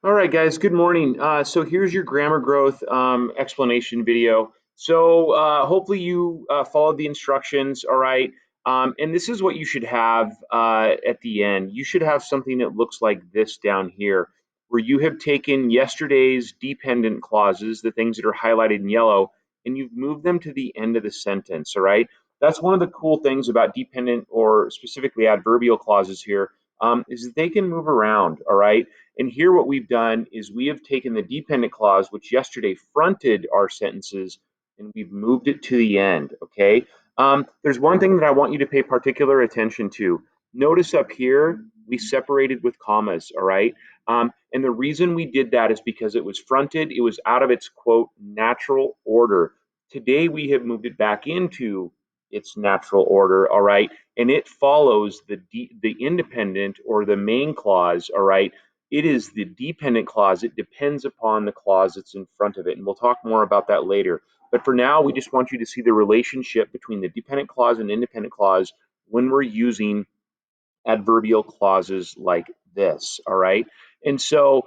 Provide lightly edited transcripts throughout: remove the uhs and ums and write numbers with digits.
All right, guys, good morning. So here's your grammar growth explanation video. So hopefully you followed the instructions, all right? And this is what you should have at the end. You should have something that looks like this down here, where you have taken yesterday's dependent clauses, the things that are highlighted in yellow, and you've moved them to the end of the sentence, all right? That's one of the cool things about dependent or specifically adverbial clauses here, is that they can move around, all right? And here, what we've done is we have taken the dependent clause, which yesterday fronted our sentences, and we've moved it to the end. Okay. There's one thing that I want you to pay particular attention to. Notice up here, we separated with commas. All right. And the reason we did that is because it was fronted, it was out of its quote natural order. Today, we have moved it back into its natural order. All right. And it follows the independent or the main clause. All right, it is the dependent clause. It depends upon the clause that's in front of it. And we'll talk more about that later. But for now, we just want you to see the relationship between the dependent clause and independent clause when we're using adverbial clauses like this. All right. And so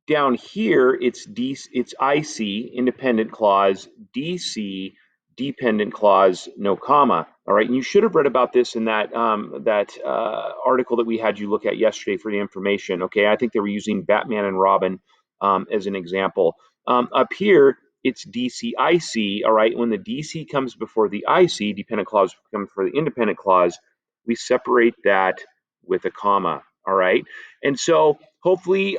down here, it's IC, independent clause, DC, dependent clause, no comma. All right, and you should have read about this in that article that we had you look at yesterday for the information. Okay, I think they were using Batman and Robin as an example. Up here, it's DCIC. All right, when the DC comes before the IC, dependent clause comes before the independent clause, we separate that with a comma. All right, and so hopefully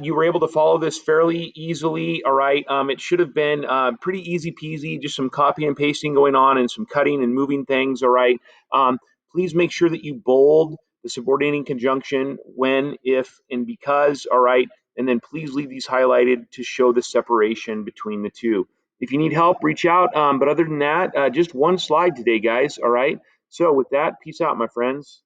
you were able to follow this fairly easily. All right. It should have been pretty easy peasy, just some copy and pasting going on and some cutting and moving things. All right. Um, Please make sure that you bold the subordinating conjunction when, if, and because. All right. And then please leave these highlighted to show the separation between the two. If you need help, reach out. But other than that, just one slide today, guys. All right. So with that, peace out, my friends.